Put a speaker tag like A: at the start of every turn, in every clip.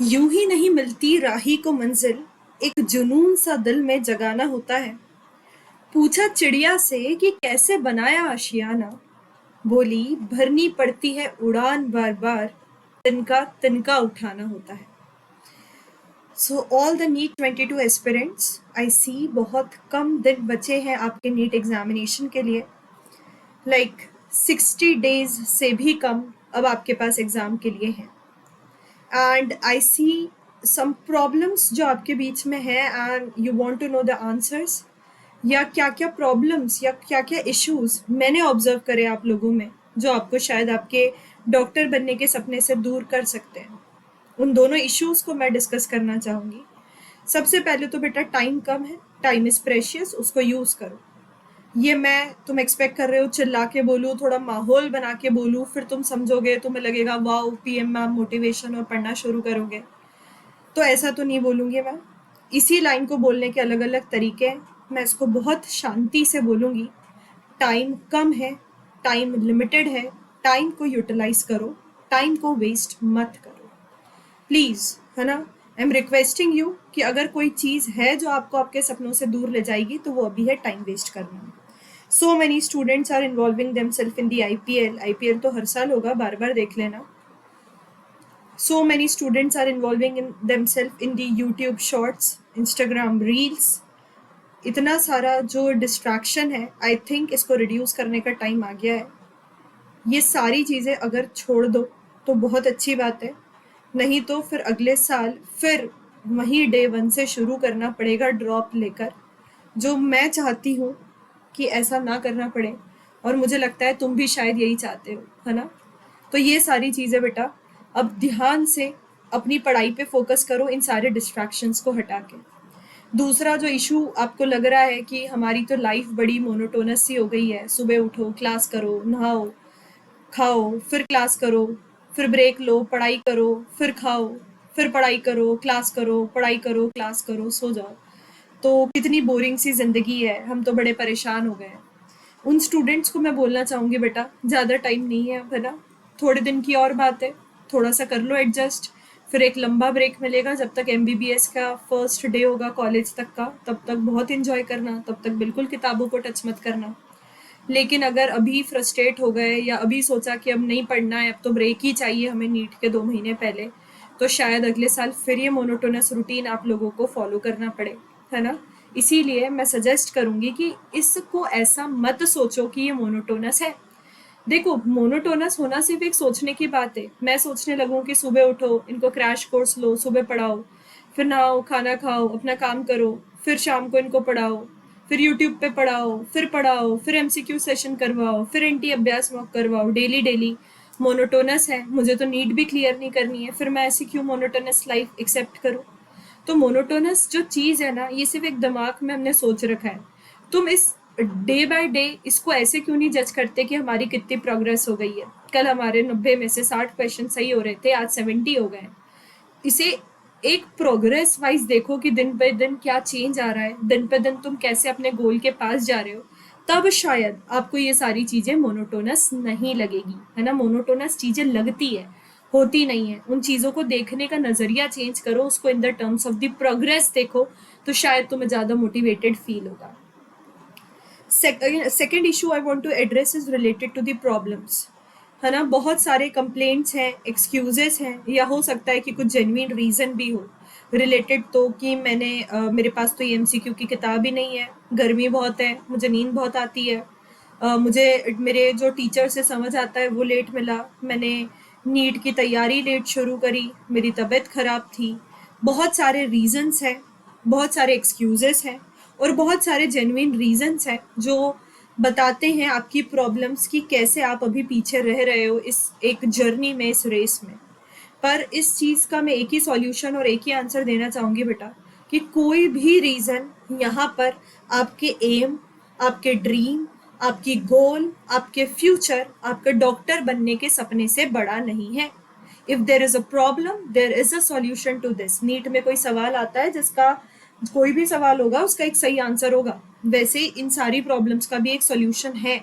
A: यूं ही नहीं मिलती राही को मंजिल, एक जुनून सा दिल में जगाना होता है। पूछा चिड़िया से कि कैसे बनाया आशियाना, बोली भरनी पड़ती है उड़ान बार बार, तिनका तिनका उठाना होता है। So all the NEET 22 aspirants, I see बहुत कम दिन बचे हैं आपके नीट एग्जामिनेशन के लिए। लाइक 60 डेज से भी कम अब आपके पास एग्जाम के लिए हैं। And I C some problems जो आपके बीच में है and you want to know the answers, या क्या क्या प्रॉब्लम्स या क्या क्या इश्यूज मैंने ऑब्जर्व करे आप लोगों में, जो आपको शायद आपके डॉक्टर बनने के सपने से दूर कर सकते हैं। उन दोनों इश्यूज को मैं डिस्कस करना चाहूँगी। सबसे पहले तो बेटा टाइम कम है, टाइम इज़ प्रेशियस, उसको यूज़ करो। ये मैं तुम एक्सपेक्ट कर रहे हो चिल्ला के बोलूँ, थोड़ा माहौल बना के बोलूँ, फिर तुम समझोगे, तुम्हें लगेगा वाओ पीएम मैम मोटिवेशन, और पढ़ना शुरू करोगे। तो ऐसा तो नहीं बोलूँगी मैं। इसी लाइन को बोलने के अलग अलग तरीके हैं। मैं इसको बहुत शांति से बोलूँगी। टाइम कम है, टाइम लिमिटेड है, टाइम को यूटिलाइज करो, टाइम को वेस्ट मत करो प्लीज़, है ना। आई एम रिक्वेस्टिंग यू कि अगर कोई चीज़ है जो आपको आपके सपनों से दूर ले जाएगी तो वो अभी है टाइम वेस्ट करना। So many students are involving themselves in the IPL. IPL तो हर साल होगा, बार बार देख लेना। So many students are involving in themselves in the YouTube shorts, Instagram reels. इतना सारा जो डिस्ट्रैक्शन है, आई थिंक इसको रिड्यूस करने का टाइम आ गया है। ये सारी चीज़ें अगर छोड़ दो तो बहुत अच्छी बात है, नहीं तो फिर अगले साल फिर वही डे 1 से शुरू करना पड़ेगा ड्रॉप लेकर, जो मैं चाहती हूँ कि ऐसा ना करना पड़े, और मुझे लगता है तुम भी शायद यही चाहते हो, है ना। तो ये सारी चीज़ें बेटा अब ध्यान से अपनी पढ़ाई पे फोकस करो, इन सारे डिस्ट्रैक्शंस को हटा के। दूसरा जो इशू आपको लग रहा है कि हमारी तो लाइफ बड़ी मोनोटोनस सी हो गई है, सुबह उठो, क्लास करो, नहाओ, खाओ, फिर क्लास करो, फिर ब्रेक लो, पढ़ाई करो, फिर खाओ, फिर पढ़ाई करो, क्लास करो, पढ़ाई करो, क्लास करो, सो जाओ। तो कितनी बोरिंग सी ज़िंदगी है, हम तो बड़े परेशान हो गए हैं। उन स्टूडेंट्स को मैं बोलना चाहूँगी बेटा ज़्यादा टाइम नहीं है अब, है ना। थोड़े दिन की और बात है, थोड़ा सा कर लो एडजस्ट, फिर एक लंबा ब्रेक मिलेगा जब तक एमबीबीएस का फर्स्ट डे होगा कॉलेज तक का, तब तक बहुत इन्जॉय करना, तब तक बिल्कुल किताबों को टच मत करना। लेकिन अगर अभी फ्रस्ट्रेट हो गए या अभी सोचा कि अब नहीं पढ़ना है, अब तो ब्रेक ही चाहिए हमें नीट के 2 महीने पहले, तो शायद अगले साल फिर ये मोनोटोनस रूटीन आप लोगों को फॉलो करना पड़े, है ना। इसीलिए मैं सजेस्ट करूँगी कि इसको ऐसा मत सोचो कि ये मोनोटोनस है। देखो, मोनोटोनस होना सिर्फ एक सोचने की बात है। मैं सोचने लगूँ कि सुबह उठो, इनको क्रैश कोर्स लो, सुबह पढ़ाओ, फिर नहाओ, खाना खाओ, अपना काम करो, फिर शाम को इनको पढ़ाओ, फिर यूट्यूब पे पढ़ाओ, फिर एमसीक्यू सेशन करवाओ, फिर एनटी अभ्यास मॉक करवाओ, डेली डेली। मोनोटोनस है, मुझे तो नीट भी क्लियर नहीं करनी है, फिर मैं ऐसी क्यों मोनोटोनस लाइफ एक्सेप्ट करूँ। तो मोनोटोनस जो चीज़ है ना, ये सिर्फ एक दिमाग में हमने सोच रखा है। तुम इस डे बाय डे इसको ऐसे क्यों नहीं जज करते कि हमारी कितनी प्रोग्रेस हो गई है। कल हमारे 90 में से 60 क्वेश्चन सही हो रहे थे, आज 70 हो गए। इसे एक प्रोग्रेस वाइज देखो कि दिन पे दिन क्या चेंज आ रहा है, दिन पे दिन तुम कैसे अपने गोल के पास जा रहे हो। तब शायद आपको ये सारी चीज़ें मोनोटोनस नहीं लगेगी, है ना। मोनोटोनस चीज़ें लगती है, होती नहीं है। उन चीज़ों को देखने का नज़रिया चेंज करो, उसको in the terms of the progress देखो, तो शायद तुम्हें ज़्यादा मोटिवेटेड फील होगा। Second issue I want to address is related to the problems, है ना। बहुत सारे कंप्लेंट्स हैं, एक्सक्यूजेस हैं, या हो सकता है कि कुछ जेन्युइन रीज़न भी हो रिलेटेड, तो कि मेरे पास तो ये एमसीक्यू की किताब ही नहीं है, गर्मी बहुत है, मुझे नींद बहुत आती है, मुझे मेरे जो टीचर से समझ आता है वो लेट मिला, मैंने नीट की तैयारी लेट शुरू करी, मेरी तबीयत ख़राब थी। बहुत सारे रीज़न्स हैं, बहुत सारे एक्सक्यूजेस हैं, और बहुत सारे जेन्युइन रीजंस हैं जो बताते हैं आपकी प्रॉब्लम्स की, कैसे आप अभी पीछे रह रहे हो इस एक जर्नी में, इस रेस में। पर इस चीज़ का मैं एक ही सॉल्यूशन और एक ही आंसर देना चाहूँगी बेटा, कि कोई भी रीज़न यहाँ पर आपके एम, आपके ड्रीम, आपकी गोल, आपके फ्यूचर, आपके डॉक्टर बनने के सपने से बड़ा नहीं है। If there is a problem there is a solution to this. NEET में कोई सवाल आता है जिसका, कोई भी सवाल होगा उसका एक सही आंसर होगा, वैसे इन सारी प्रॉब्लम्स का भी एक सॉल्यूशन है।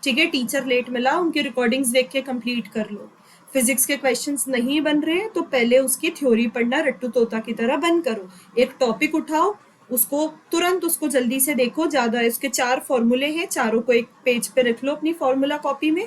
A: ठीक है, टीचर लेट मिला, उनकी रिकॉर्डिंग्स देख के कंप्लीट कर लो, फिजिक्स के क्वेश्चंस नहीं बन रहे हैं तो पहले उसकी थ्योरी पढ़ना रट्टू तोता की तरह बंद करो। एक टॉपिक उठाओ, उसको तुरंत उसको जल्दी से देखो। ज्यादा इसके 4 फॉर्मूले हैं, चारों को एक पेज पे रख लो अपनी फॉर्मूला कॉपी में।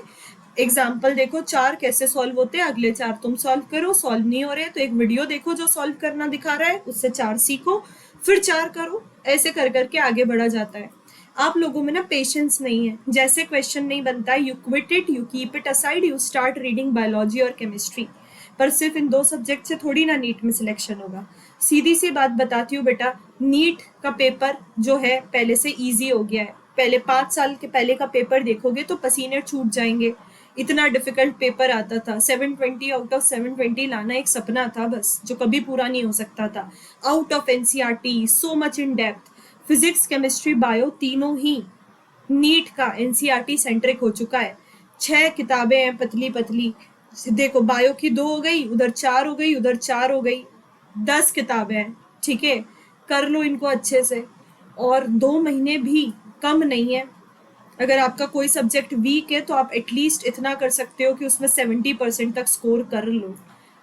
A: एग्जाम्पल देखो 4 कैसे सॉल्व होते हैं, अगले 4 तुम सॉल्व करो। सॉल्व नहीं हो रहे तो एक वीडियो देखो जो सॉल्व करना दिखा रहा है, उससे 4 सीखो, फिर 4 करो। ऐसे कर करके आगे बढ़ा जाता है। आप लोगों में ना पेशेंस नहीं है। जैसे क्वेश्चन नहीं बनता है, you quit it, you keep it aside, you start reading biology और केमिस्ट्री। पर सिर्फ इन 2 सब्जेक्ट से थोड़ी ना नीट में सिलेक्शन होगा। सीधी सी बात बताती हूँ बेटा, नीट का पेपर जो है पहले से ईजी हो गया है। पहले 5 साल के पहले का पेपर देखोगे तो पसीने छूट जाएंगे। इतना डिफिकल्ट पेपर आता था। 720 आउट ऑफ 720 लाना एक सपना था बस, जो कभी पूरा नहीं हो सकता था। Out of NCERT, so much in depth. Physics, chemistry, bio तीनों ही नीट का एनसीईआरटी सेंट्रिक हो चुका है। 6 किताबें हैं पतली पतली। देखो बायो की 2 हो गई, उधर 4 हो गई, उधर 4 हो गई, 10 किताबें हैं। ठीक है, कर लो इनको अच्छे से। और 2 महीने भी कम नहीं है। अगर आपका कोई सब्जेक्ट वीक है तो आप एटलीस्ट इतना कर सकते हो कि उसमें 70% तक स्कोर कर लो,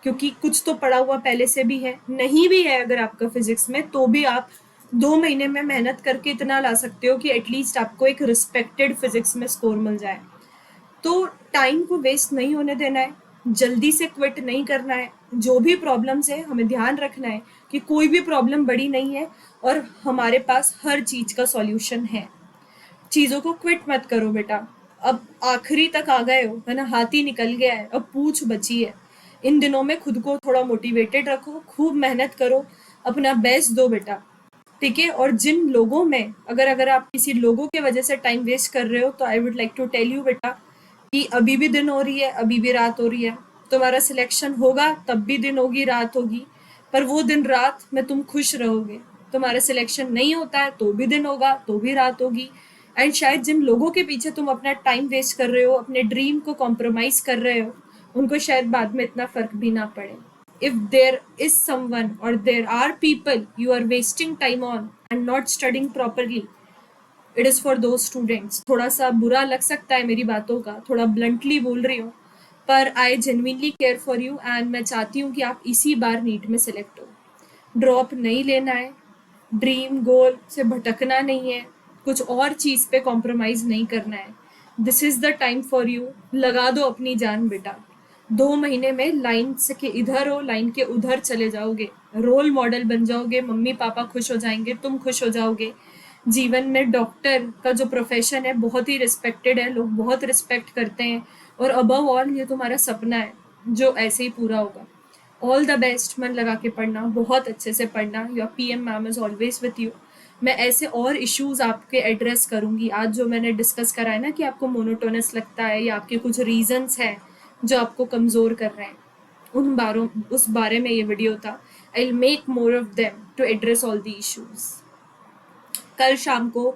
A: क्योंकि कुछ तो पढ़ा हुआ पहले से भी है। नहीं भी है अगर आपका फिजिक्स में, तो भी आप 2 महीने में मेहनत करके इतना ला सकते हो कि एटलीस्ट आपको एक रिस्पेक्टेड फिजिक्स में स्कोर मिल जाए। तो टाइम को वेस्ट नहीं होने देना है, जल्दी से क्विट नहीं करना है। जो भी प्रॉब्लम्स है हमें ध्यान रखना है कि कोई भी प्रॉब्लम बड़ी नहीं है और हमारे पास हर चीज का सॉल्यूशन है। चीजों को क्विट मत करो बेटा। अब आखिरी तक आ गए हो, है ना, हाथी निकल गया है, अब पूछ बची है। इन दिनों में खुद को थोड़ा मोटिवेटेड रखो, खूब मेहनत करो, अपना बेस्ट दो बेटा। ठीक है। और जिन लोगों में अगर आप किसी लोगों के वजह से टाइम वेस्ट कर रहे हो तो I would like to tell you बेटा कि अभी भी दिन हो रही है, अभी भी रात हो रही है। तुम्हारा सिलेक्शन होगा तब भी दिन होगी, रात होगी, पर वो दिन रात में तुम खुश रहोगे। तुम्हारा सिलेक्शन नहीं होता है तो भी दिन होगा, तो भी रात होगी। एंड शायद जिन लोगों के पीछे तुम अपना टाइम वेस्ट कर रहे हो, अपने ड्रीम को कॉम्प्रोमाइज कर रहे हो, उनको शायद बाद में इतना फर्क भी ना पड़े। If there is someone or there are people you are wasting time on and not studying properly, it is for those students. थोड़ा सा बुरा लग सकता है मेरी बातों का, थोड़ा ब्लंटली बोल रही हूँ, पर I genuinely care for you and मैं चाहती हूँ कि आप इसी बार नीट में सिलेक्ट हो। ड्रॉप नहीं लेना है, ड्रीम गोल से भटकना नहीं है, कुछ और चीज़ पे कॉम्प्रोमाइज़ नहीं करना है। This is the time for you. लगा दो अपनी जान बेटा। 2 महीने में लाइन से के इधर हो, लाइन के उधर चले जाओगे, रोल मॉडल बन जाओगे, मम्मी पापा खुश हो जाएंगे, तुम खुश हो जाओगे। जीवन में डॉक्टर का जो प्रोफेशन है बहुत ही रिस्पेक्टेड है, लोग बहुत रिस्पेक्ट करते हैं, और अबव ऑल ये तुम्हारा सपना है जो ऐसे ही पूरा होगा। ऑल द बेस्ट, मन लगा के पढ़ना, बहुत अच्छे से पढ़ना। Your PM ma'am is always with you. मैं ऐसे और इश्यूज आपके एड्रेस करूंगी। आज जो मैंने डिस्कस करा है ना कि आपको मोनोटोनस लगता है या आपके कुछ रीजंस हैं जो आपको कमज़ोर कर रहे हैं, उस बारे में ये वीडियो था। I will make more of them to address all the issues. कल शाम को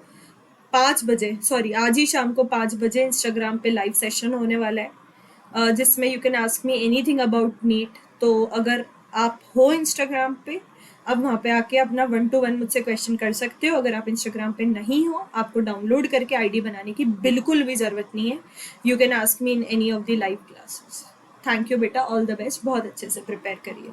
A: 5 बजे, सॉरी आज ही शाम को 5 बजे इंस्टाग्राम पे लाइव सेशन होने वाला है, जिसमें you can ask me anything about NEET. तो अगर आप हो इंस्टाग्राम पे, अब वहाँ पे आके अपना 1-to-1 मुझसे क्वेश्चन कर सकते हो। अगर आप इंस्टाग्राम पे नहीं हो, आपको डाउनलोड करके आईडी बनाने की बिल्कुल भी ज़रूरत नहीं है। You can ask me in any of the live classes. Thank you बेटा, ऑल द बेस्ट, बहुत अच्छे से प्रिपेयर करिए।